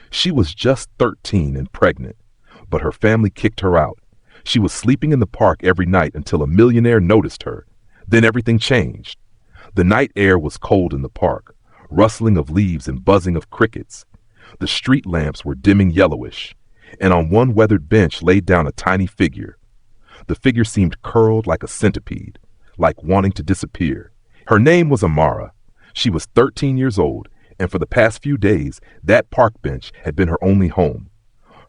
She was just 13 and pregnant, but her family kicked her out. She was sleeping in the park every night until a millionaire noticed her. Then everything changed. The night air was cold in the park, rustling of leaves and buzzing of crickets. The street lamps were dimming yellowish, and on one weathered bench laid down a tiny figure. The figure seemed curled like a centipede, like wanting to disappear. Her name was Amara. She was 13 years old, and for the past few days, that park bench had been her only home.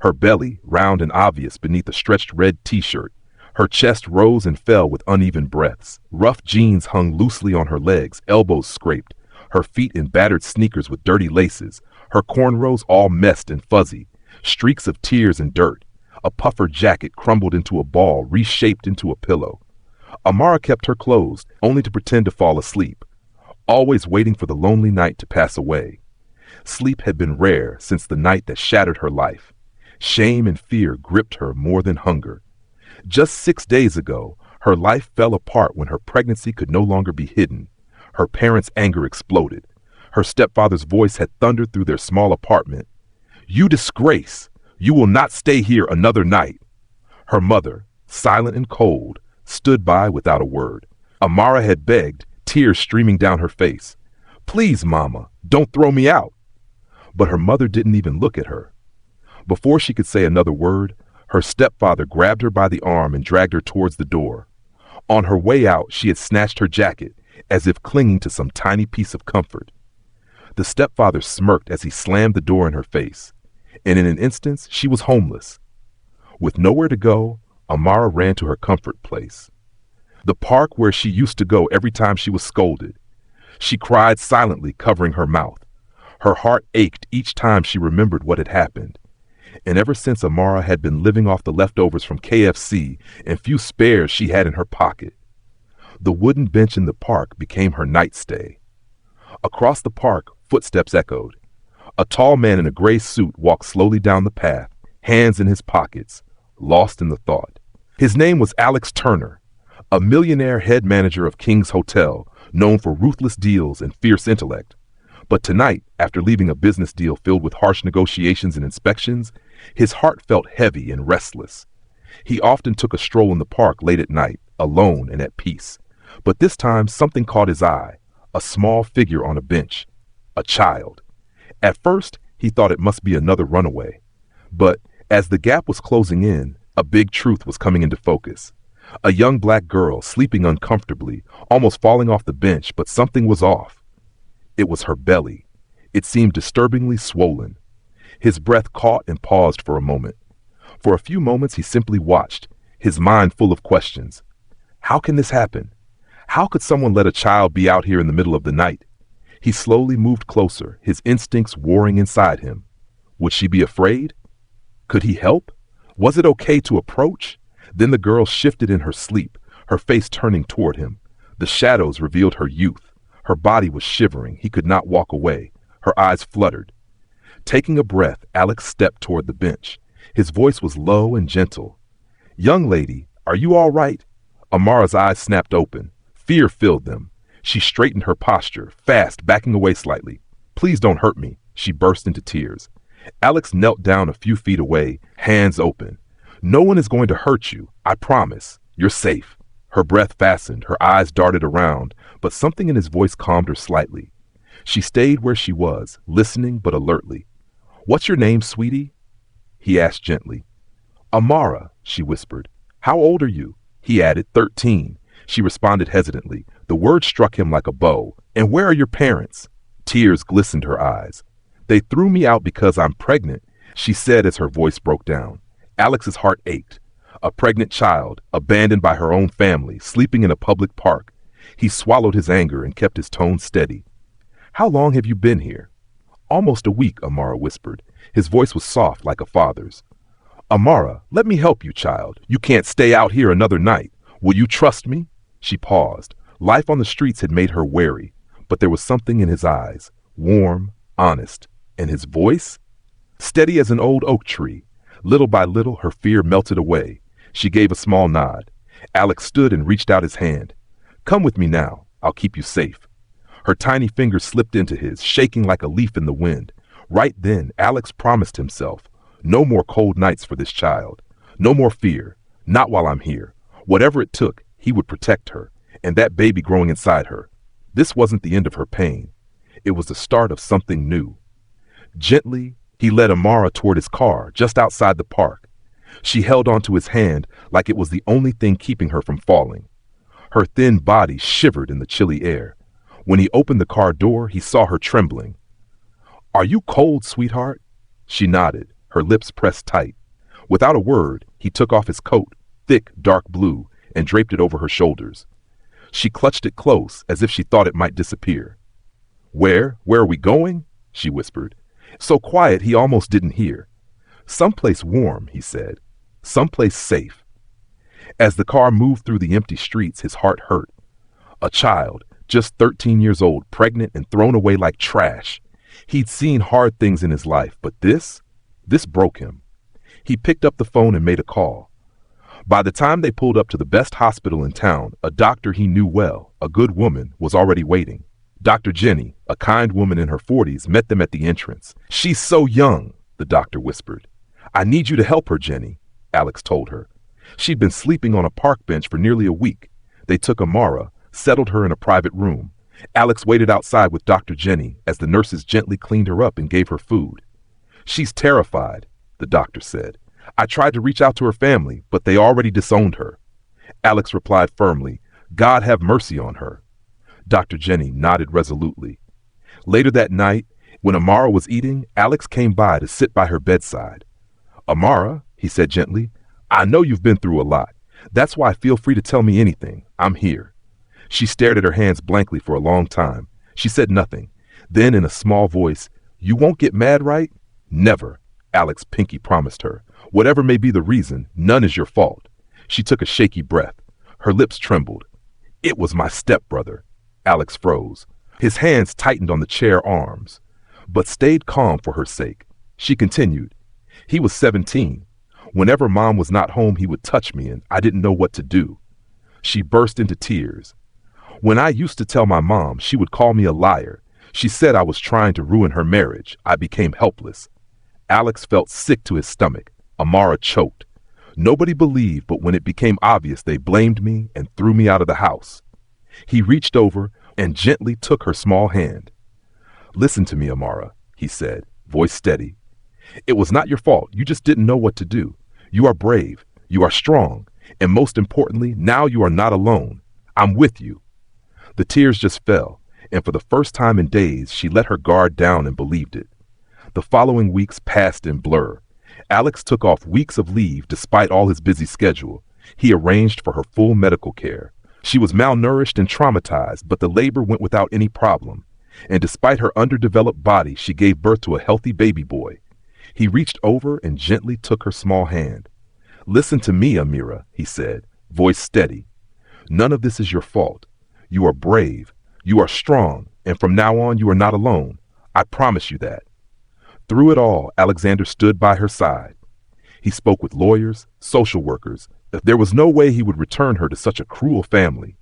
Her belly, round and obvious beneath a stretched red t-shirt. Her chest rose and fell with uneven breaths. Rough jeans hung loosely on her legs, elbows scraped. Her feet in battered sneakers with dirty laces. Her cornrows all messed and fuzzy. Streaks of tears and dirt. A puffer jacket crumbled into a ball, reshaped into a pillow. Amara kept her closed, only to pretend to fall asleep, always waiting for the lonely night to pass away. Sleep had been rare since the night that shattered her life. Shame and fear gripped her more than hunger. Just 6 days ago, her life fell apart when her pregnancy could no longer be hidden. Her parents' anger exploded. Her stepfather's voice had thundered through their small apartment. "You disgrace! You will not stay here another night." Her mother, silent and cold, stood by without a word. Amara had begged, tears streaming down her face. "Please, Mama, don't throw me out." But her mother didn't even look at her. Before she could say another word, her stepfather grabbed her by the arm and dragged her towards the door. On her way out, she had snatched her jacket, as if clinging to some tiny piece of comfort. The stepfather smirked as he slammed the door in her face, and in an instant, she was homeless. With nowhere to go, Amara ran to her comfort place, the park where she used to go every time she was scolded. She cried silently, covering her mouth. Her heart ached each time she remembered what had happened. And ever since Amara had been living off the leftovers from KFC and few spares she had in her pocket. The wooden bench in the park became her night stay. Across the park, footsteps echoed. A tall man in a gray suit walked slowly down the path, hands in his pockets, lost in the thought. His name was Alex Turner, a millionaire head manager of King's Hotel, known for ruthless deals and fierce intellect. But tonight, after leaving a business deal filled with harsh negotiations and inspections, his heart felt heavy and restless. He often took a stroll in the park late at night, alone and at peace. But this time something caught his eye, a small figure on a bench, a child. At first, he thought it must be another runaway. But as the gap was closing in, a big truth was coming into focus. A young black girl sleeping uncomfortably, almost falling off the bench, but something was off. It was her belly. It seemed disturbingly swollen. His breath caught and paused for a moment. For a few moments he simply watched, his mind full of questions. How can this happen? How could someone let a child be out here in the middle of the night? He slowly moved closer, his instincts warring inside him. Would she be afraid? Could he help? Was it okay to approach? Then the girl shifted in her sleep, her face turning toward him. The shadows revealed her youth. Her body was shivering. He could not walk away. Her eyes fluttered. Taking a breath, Alex stepped toward the bench. His voice was low and gentle. "Young lady, are you all right?" Amara's eyes snapped open. Fear filled them. She straightened her posture, fast, backing away slightly. "Please don't hurt me." She burst into tears. Alex knelt down a few feet away, hands open. "No one is going to hurt you. I promise. You're safe." Her breath fastened, her eyes darted around, but something in his voice calmed her slightly. She stayed where she was, listening but alertly. "What's your name, sweetie?" he asked gently. "Amara," she whispered. "How old are you?" He added, 13. She responded hesitantly. The word struck him like a bow. "And where are your parents?" Tears glistened her eyes. "They threw me out because I'm pregnant," she said as her voice broke down. Alex's heart ached. A pregnant child, abandoned by her own family, sleeping in a public park. He swallowed his anger and kept his tone steady. "How long have you been here?" "Almost a week," Amara whispered. His voice was soft like a father's. "Amara, let me help you, child. You can't stay out here another night. Will you trust me?" She paused. Life on the streets had made her wary, but there was something in his eyes, warm, honest, and his voice? Steady as an old oak tree. Little by little, her fear melted away. She gave a small nod. Alex stood and reached out his hand. "Come with me now. I'll keep you safe." Her tiny fingers slipped into his, shaking like a leaf in the wind. Right then, Alex promised himself, no more cold nights for this child. No more fear. Not while I'm here. Whatever it took, he would protect her, and that baby growing inside her. This wasn't the end of her pain. It was the start of something new. Gently, he led Amara toward his car, just outside the park. She held onto his hand like it was the only thing keeping her from falling. Her thin body shivered in the chilly air. When he opened the car door, he saw her trembling. "Are you cold, sweetheart?" She nodded, her lips pressed tight. Without a word, he took off his coat, thick, dark blue, and draped it over her shoulders. She clutched it close, as if she thought it might disappear. Where are we going?" she whispered. So quiet he almost didn't hear. "Someplace warm," he said. "Someplace safe." As the car moved through the empty streets, his heart hurt. A child, just 13 years old, pregnant and thrown away like trash. He'd seen hard things in his life, but this broke him. He picked up the phone and made a call. By the time they pulled up to the best hospital in town, a doctor he knew well, a good woman, was already waiting. Dr. Jenny, a kind woman in her 40s, met them at the entrance. "She's so young," the doctor whispered. "I need you to help her, Jenny," Alex told her. She'd been sleeping on a park bench for nearly a week. They took Amara, settled her in a private room. Alex waited outside with Dr. Jenny as the nurses gently cleaned her up and gave her food. "She's terrified," the doctor said. "I tried to reach out to her family, but they already disowned her." Alex replied firmly, "God have mercy on her." Dr. Jenny nodded resolutely. Later that night, when Amara was eating, Alex came by to sit by her bedside. "Amara," he said gently, "I know you've been through a lot. That's why feel free to tell me anything. I'm here." She stared at her hands blankly for a long time. She said nothing. Then, in a small voice, "You won't get mad, right?" "Never," Alex Pinky promised her. "Whatever may be the reason, none is your fault." She took a shaky breath. Her lips trembled. "It was my stepbrother." Alex froze. His hands tightened on the chair arms, but stayed calm for her sake. She continued, "He was 17. Whenever Mom was not home, he would touch me, and I didn't know what to do." She burst into tears. "When I used to tell my mom, she would call me a liar. She said I was trying to ruin her marriage. I became helpless." Alex felt sick to his stomach. Amara choked. "Nobody believed, but when it became obvious, they blamed me and threw me out of the house." He reached over and gently took her small hand. "Listen to me, Amara," he said, voice steady. "It was not your fault. You just didn't know what to do. You are brave. You are strong. And most importantly, now you are not alone. I'm with you." The tears just fell, and for the first time in days, she let her guard down and believed it. The following weeks passed in blur. Alex took off weeks of leave despite all his busy schedule. He arranged for her full medical care. She was malnourished and traumatized, but the labor went without any problem. And despite her underdeveloped body, she gave birth to a healthy baby boy. He reached over and gently took her small hand. "Listen to me, Amira," he said, voice steady. "None of this is your fault. You are brave. You are strong. And from now on, you are not alone. I promise you that." Through it all, Alexander stood by her side. He spoke with lawyers, social workers. There was no way he would return her to such a cruel family.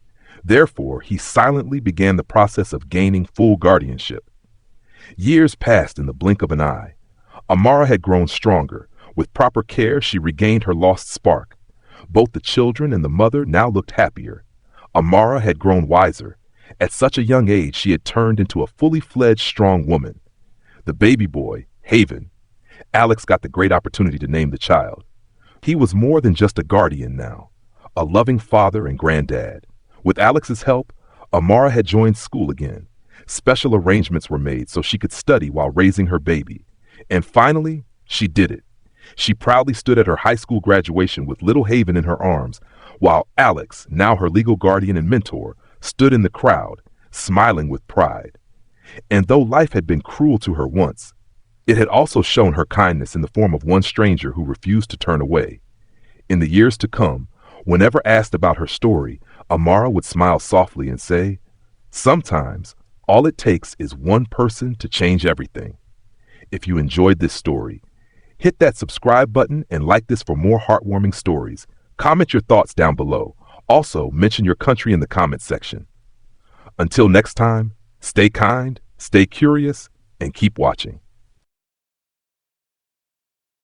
Therefore, he silently began the process of gaining full guardianship. Years passed in the blink of an eye. Amara had grown stronger. With proper care, she regained her lost spark. Both the children and the mother now looked happier. Amara had grown wiser. At such a young age, she had turned into a fully fledged strong woman. The baby boy, Haven. Alex got the great opportunity to name the child. He was more than just a guardian now, a loving father and granddad. With Alex's help, Amara had joined school again. Special arrangements were made so she could study while raising her baby. And finally, she did it. She proudly stood at her high school graduation with little Haven in her arms, while Alex, now her legal guardian and mentor, stood in the crowd, smiling with pride. And though life had been cruel to her once, it had also shown her kindness in the form of one stranger who refused to turn away. In the years to come, whenever asked about her story, Amara would smile softly and say, "Sometimes all it takes is one person to change everything." If you enjoyed this story, hit that subscribe button and like this for more heartwarming stories. Comment your thoughts down below. Also, mention your country in the comments section. Until next time, stay kind, stay curious, and keep watching.